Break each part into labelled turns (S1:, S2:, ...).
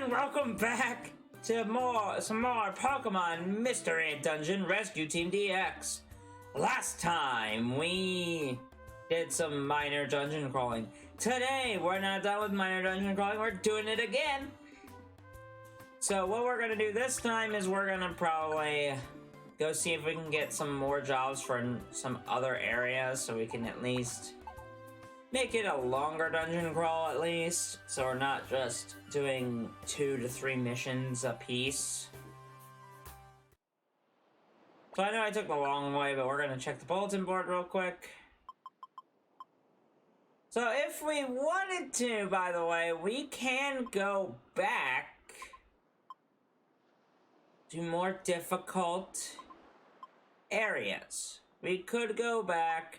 S1: and welcome back to some more Pokemon Mystery Dungeon Rescue Team DX. Last time we did some minor dungeon crawling. Today we're not done with minor dungeon crawling, we're doing it again. So what we're gonna do this time is we're gonna probably go see if we can get some more jobs for some other areas so we can at least make it a longer dungeon crawl at least, so we're not just doing 2 to 3 missions a piece. So I know I took the long way, but we're gonna check the bulletin board real quick. So if we wanted to, by the way, we can go back to more difficult areas. We could go back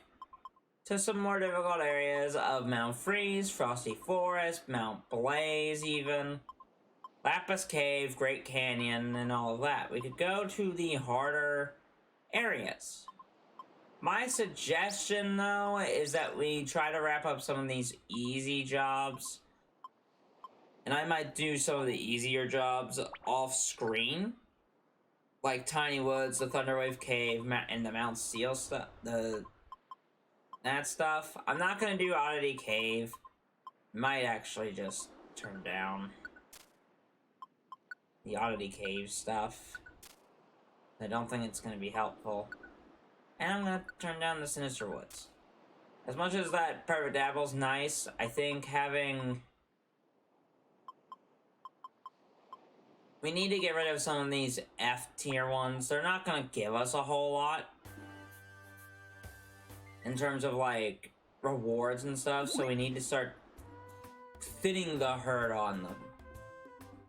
S1: to some more difficult areas of Mount Freeze, Frosty Forest, Mount Blaze even, Lapis Cave, Great Canyon, and all of that. We could go to the harder areas. My suggestion, though, is that we try to wrap up some of these easy jobs. And I might do some of the easier jobs off-screen. Like Tiny Woods, the Thunderwave Cave, and the Mount Steel stuff. That stuff. I'm not gonna do Oddity Cave. Might actually just turn down the Oddity Cave stuff. I don't think it's gonna be helpful. And I'm gonna turn down the Sinister Woods. As much as that Perfect Dabble's nice, I think having... we need to get rid of some of these F tier ones. They're not gonna give us a whole lot in terms of, like, rewards and stuff, so we need to start fitting the herd on them.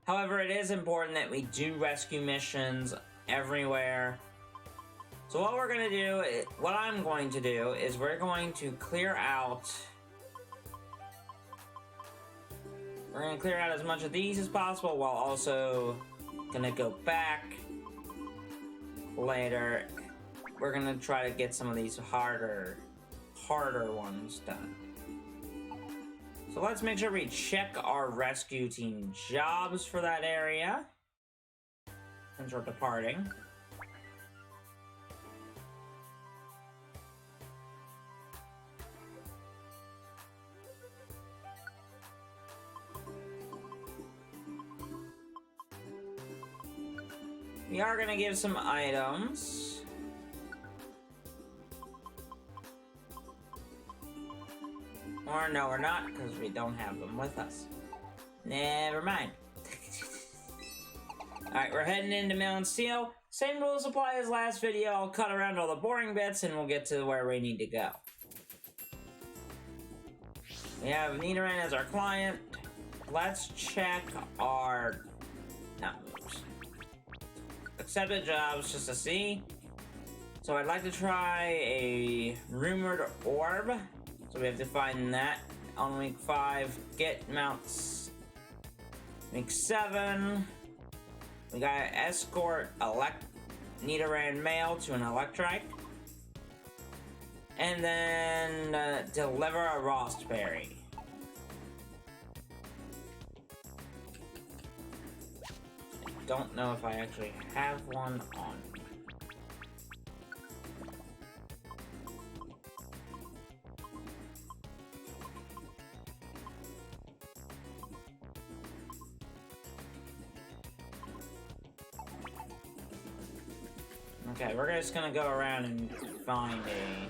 S1: However, it is important that we do rescue missions everywhere. So what we're gonna do, what I'm going to do, is we're going to clear out... we're gonna clear out as much of these as possible, while also gonna go back later. We're gonna try to get some of these harder ones done. So let's make sure we check our rescue team jobs for that area since we're departing. We are gonna give some items. Or no, we're not, because we don't have them with us. Never mind. Alright, we're heading into Mount Steel. Same rules apply as last video. I'll cut around all the boring bits and we'll get to where we need to go. We have Nidoran as our client. Let's check our... not moves. Accepted jobs just to see. So I'd like to try a Rumored Orb. So we have to find that on week 5. Get mounts. Week 7. We got escort Nidoran male to an Electrike. And then deliver a Rostberry. I don't know if I actually have one on me. Okay, we're just gonna go around and find a...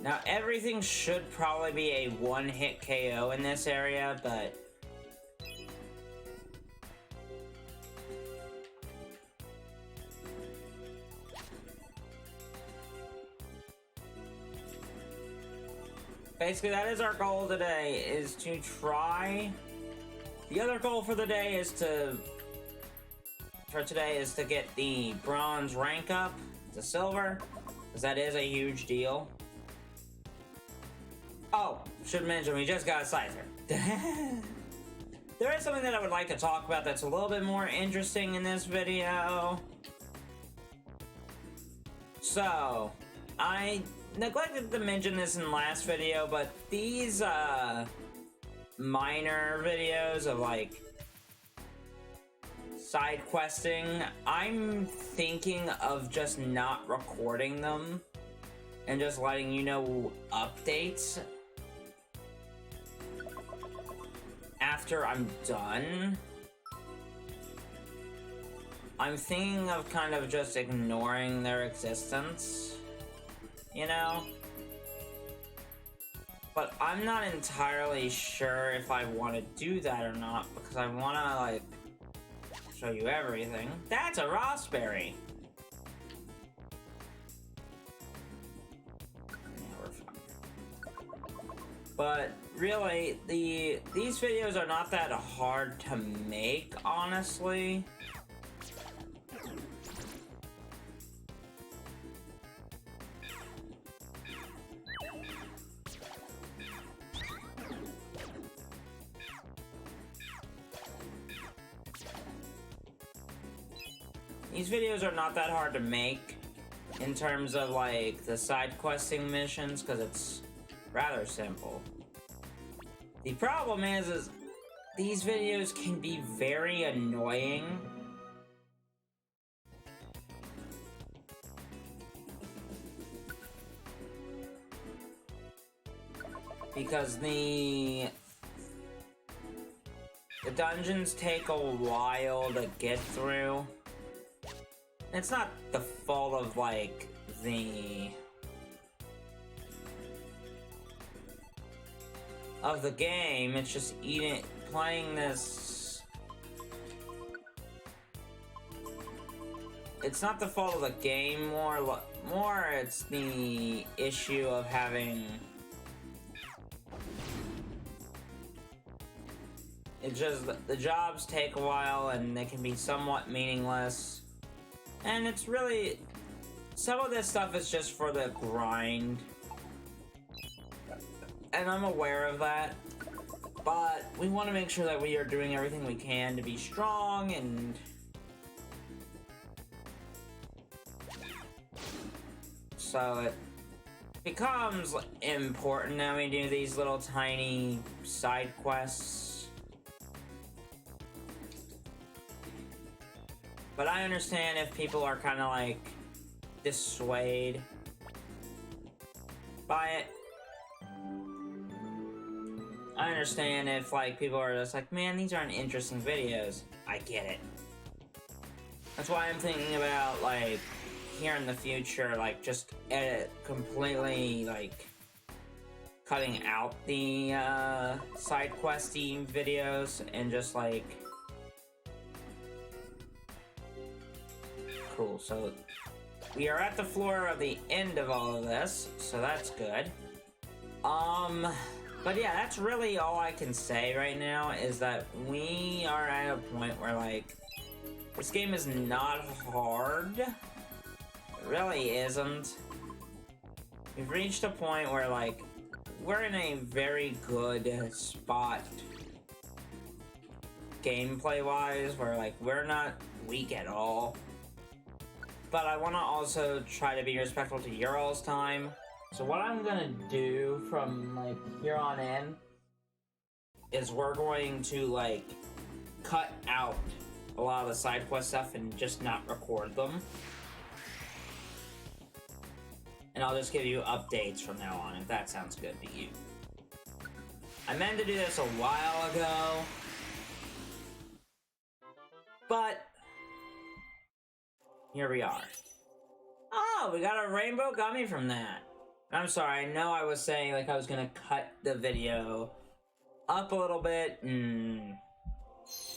S1: now, everything should probably be a one-hit KO in this area, but... basically, that is our goal today, is to try... the other goal for the day is to... for today is to get the bronze rank up to silver, because that is a huge deal. Oh, should mention, we just got a Scyther. There is something that I would like to talk about that's a little bit more interesting in this video. So, I neglected to mention this in the last video, but these minor videos of like side questing, I'm thinking of just not recording them and just letting you know updates after I'm done. I'm thinking of kind of just ignoring their existence, you know? But I'm not entirely sure if I want to do that or not, because I want to, like, show you everything. That's a raspberry! Yeah, we're fine. But really, these videos are not that hard to make, honestly. These videos are not that hard to make in terms of like the side questing missions, because it's rather simple. The problem is these videos can be very annoying. Because the dungeons take a while to get through. It's not the fault of, like, of the game, it's just playing this... It's not the fault of the game, more it's the issue of having... It's just, the jobs take a while and they can be somewhat meaningless. And it's really... Some of this stuff is just for the grind. And I'm aware of that. But we want to make sure that we are doing everything we can to be strong and... So it becomes important that we do these little tiny side quests. But I understand if people are kind of like dissuaded by it. I understand if like people are just like, man, these aren't interesting videos. I get it. That's why I'm thinking about like here in the future, like just edit completely, like cutting out the side questy videos and just like... Cool, so we are at the floor of the end of all of this, so that's good. But yeah, that's really all I can say right now, is that we are at a point where, like, this game is not hard. It really isn't. We've reached a point where, like, we're in a very good spot gameplay-wise, where, like, we're not weak at all. But I want to also try to be respectful to your all's time. So what I'm gonna do from, like, here on in is we're going to, like, cut out a lot of the side quest stuff and just not record them. And I'll just give you updates from now on, if that sounds good to you. I meant to do this a while ago, but here we are. Oh, we got a rainbow gummy from that. I'm sorry, I know I was saying like I was gonna cut the video up a little bit and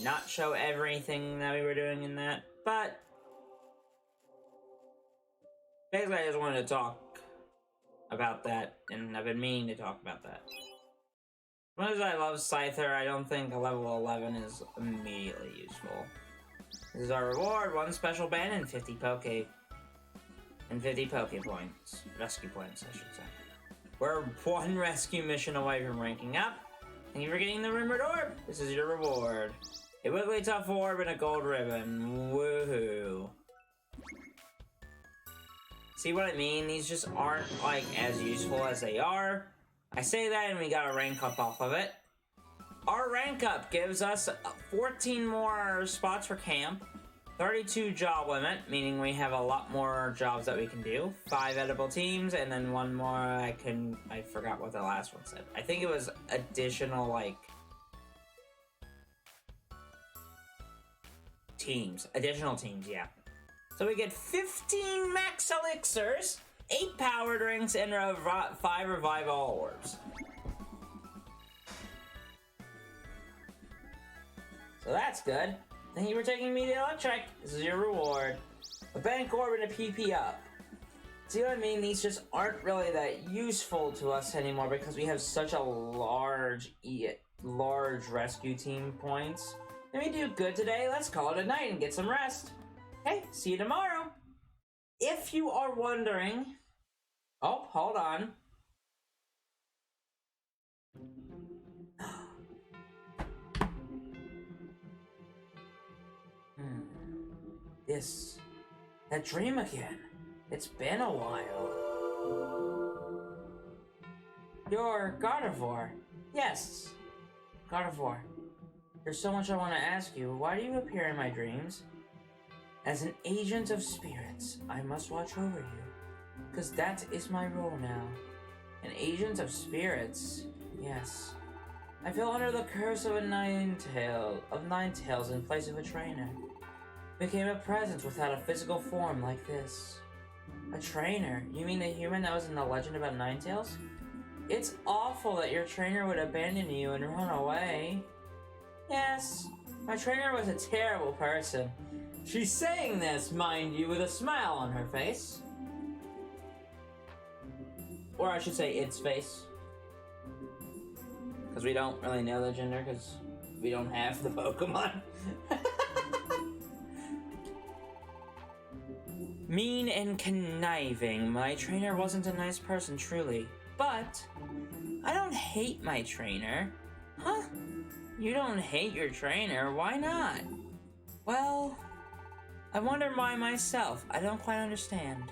S1: not show everything that we were doing in that, but basically I just wanted to talk about that, and I've been meaning to talk about that. As much as I love Scyther, I don't think a level 11 is immediately useful. This is our reward, 1 special band and 50 Poke points. Rescue points, I should say. We're 1 rescue mission away from ranking up. Thank you for getting the Rumored Orb. This is your reward. A Wigglytuff Orb and a gold ribbon. Woohoo. See what I mean? These just aren't, like, as useful as they are. I say that and we got a rank up off of it. our rank up gives us 14 more spots for camp, 32 job limit, meaning we have a lot more jobs that we can do, 5 edible teams, and then one more I forgot what the last one said. I think it was additional, like, additional teams, yeah. So we get 15 max elixirs, 8 power drinks, and 5 revive all orbs. So that's good. Thank you for taking me to the electric. This is your reward. A bank orb and a PP up. See what I mean? These just aren't really that useful to us anymore because we have such a large rescue team points. Let me do good today. Let's call it a night and get some rest. Hey, see you tomorrow. If you are wondering... Oh, hold on. That dream again. It's been a while. You're Gardevoir. Yes, Gardevoir. There's so much I want to ask you. Why do you appear in my dreams? As an agent of spirits, I must watch over you. Because that is my role now. An agent of spirits? Yes. I fell under the curse of nine tails in place of a trainer. Became a presence without a physical form like this. A trainer? You mean the human that was in the legend about Ninetales? It's awful that your trainer would abandon you and run away. Yes, my trainer was a terrible person. She's saying this, mind you, with a smile on her face. Or I should say its face. Because we don't really know the gender, because we don't have the Pokemon. Mean and conniving. My trainer wasn't a nice person, truly. But I don't hate my trainer. Huh? You don't hate your trainer? Why not? Well, I wonder why myself. I don't quite understand.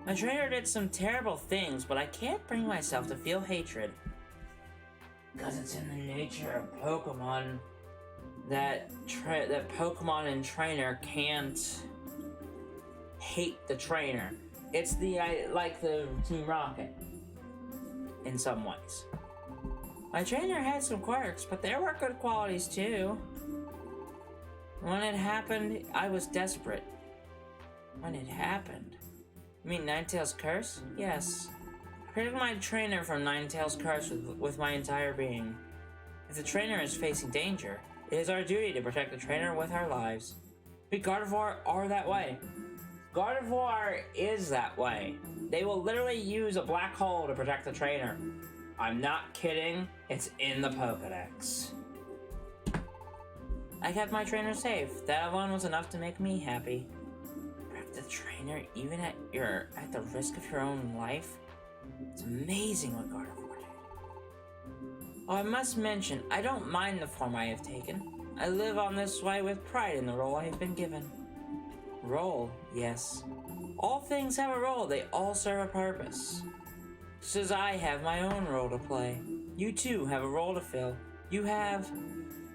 S1: My trainer did some terrible things, but I can't bring myself to feel hatred. Because it's in the nature of Pokemon that Pokemon and trainer can't hate the trainer. It's like the Team Rocket in some ways. My trainer had some quirks, but there were good qualities too. When it happened, I was desperate. When it happened? You mean Ninetales' curse? Yes. I protected my trainer from Ninetales' curse with my entire being. If the trainer is facing danger, it is our duty to protect the trainer with our lives. We Gardevoir are that way. Gardevoir is that way. They will literally use a black hole to protect the trainer. I'm not kidding, it's in the Pokedex. I kept my trainer safe. That alone was enough to make me happy. Protect the trainer even at the risk of your own life? It's amazing what Gardevoir did. Oh, I must mention, I don't mind the form I have taken. I live on this way with pride in the role I have been given. Role, yes. All things have a role, they all serve a purpose. Just as I have my own role to play. You too have a role to fill. You have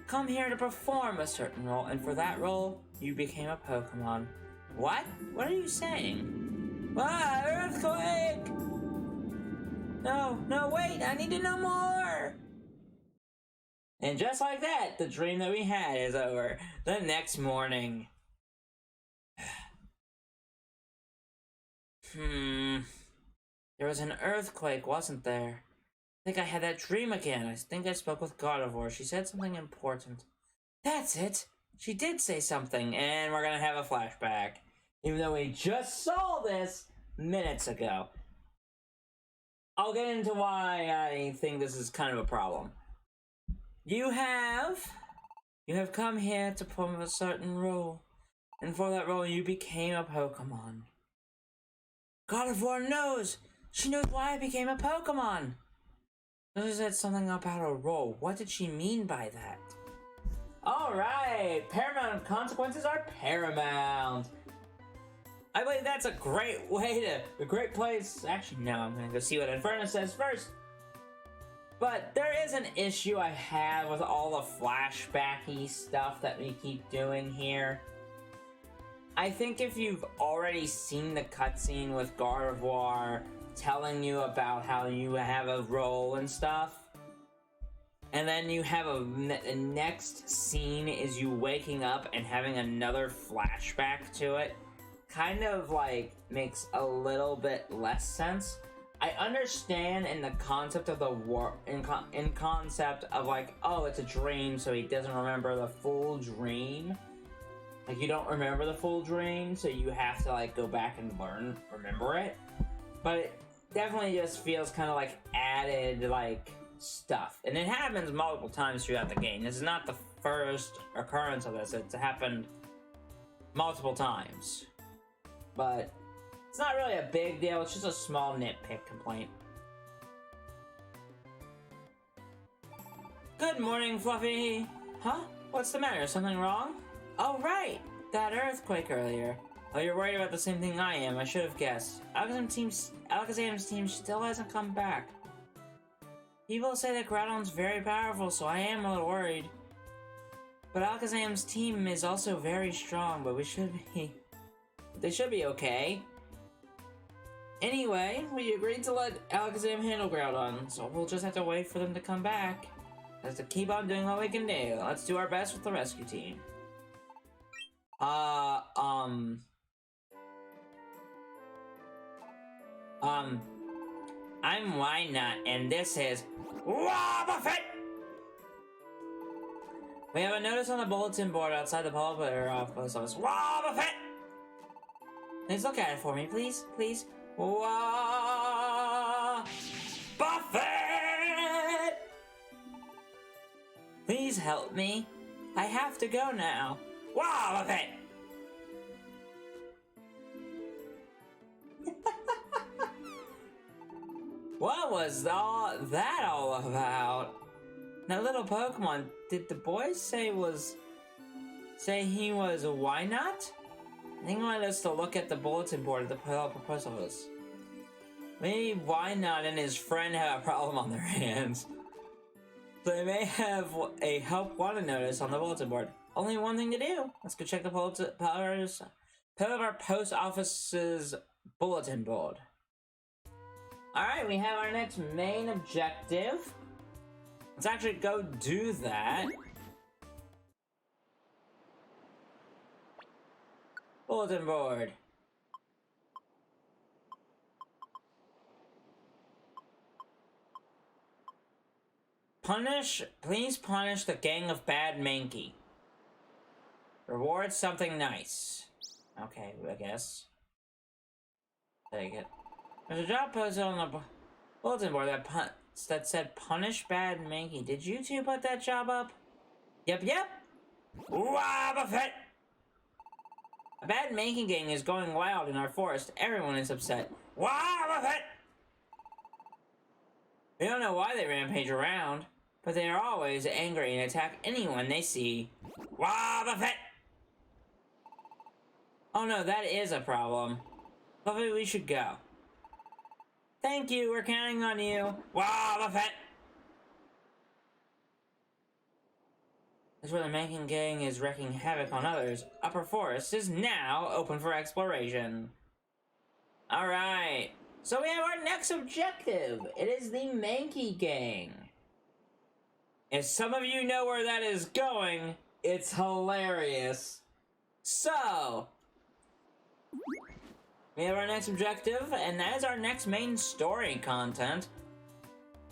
S1: come here to perform a certain role, and for that role, you became a Pokemon. What? What are you saying? Ah, earthquake! No, wait, I need to know more! And just like that, the dream that we had is over. The next morning. There was an earthquake, wasn't there? I think I had that dream again. I think I spoke with Gardevoir. She said something important. That's it! She did say something, and we're gonna have a flashback. Even though we just saw this minutes ago. I'll get into why I think this is kind of a problem. You have come here to perform a certain role. And for that role, you became a Pokemon. Gardevoir knows! She knows why I became a Pokemon! She said something about a role. What did she mean by that? Alright! Paramount consequences are paramount! I believe that's a great way to... a great place... Actually, no, I'm gonna go see what Inferno says first. But there is an issue I have with all the flashbacky stuff that we keep doing here. I think if you've already seen the cutscene with Gardevoir telling you about how you have a role and stuff, and then you have the next scene is you waking up and having another flashback to it, kind of like makes a little bit less sense. I understand in the concept of the in concept of like, oh, it's a dream, so he doesn't remember the full dream. Like, you don't remember the full dream, so you have to like go back and remember it. But it definitely just feels kind of like added like stuff, and it happens multiple times throughout the game. This is not the first occurrence of this. It's happened multiple times, but it's not really a big deal. It's just a small nitpick complaint. Good morning, Fluffy. Huh? What's the matter? Something wrong? Oh, right. That earthquake earlier. Oh, you're worried about the same thing I am. I should have guessed. Alakazam's team still hasn't come back. People say that Groudon's very powerful, so I am a little worried. But Alakazam's team is also very strong, but they should be okay. Anyway, we agreed to let Alakazam handle Groudon, so we'll just have to wait for them to come back. Let's keep on doing what we can do. Let's do our best with the rescue team. I'm Wynaut, and this is Wobbuffet! We have a notice on the bulletin board outside the publisher office. Wobbuffet! Please look at it for me, please, please. Wobbuffet! Please help me. I have to go now. Wobbuffet! What was that all about? That little Pokemon, did the boy say he was a Wynaut? I think he wanted us to look at the bulletin board at the post office. Maybe Wynaut and his friend have a problem on their hands. So they may have a help wanted notice on the bulletin board. Only one thing to do. Let's go check the post office's bulletin board. Alright, we have our next main objective. Let's actually go do that. Bulletin board. Please punish the gang of bad Mankey. Reward something nice. Okay, I guess. Take it. There's a job posted on the bulletin board that said punish bad Mankey. Did you two put that job up? Yep. Wobbuffet! A bad Mankey gang is going wild in our forest. Everyone is upset. Wobbuffet! We don't know why they rampage around, but they are always angry and attack anyone they see. Wobbuffet! Oh no, that is a problem. Fluffy, we should go. Thank you, we're counting on you. Wobbuffet! That's where the Mankey gang is wreaking havoc on others. Upper Forest is now open for exploration. Alright, so we have our next objective. It is the Mankey gang. If some of you know where that is going, it's hilarious. So, we have our next objective, and that is our next main story content.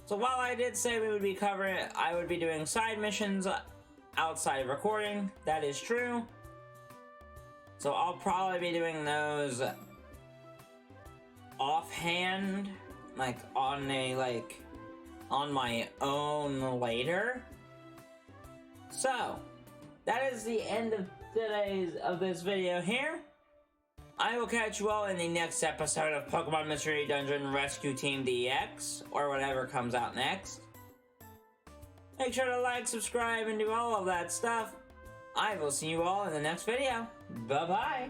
S1: So while I did say I would be doing side missions outside of recording, that is true. So I'll probably be doing those offhand, on my own later. So, that is the end of this video here. I will catch you all in the next episode of Pokemon Mystery Dungeon Rescue Team DX, or whatever comes out next. Make sure to like, subscribe, and do all of that stuff. I will see you all in the next video. Bye-bye.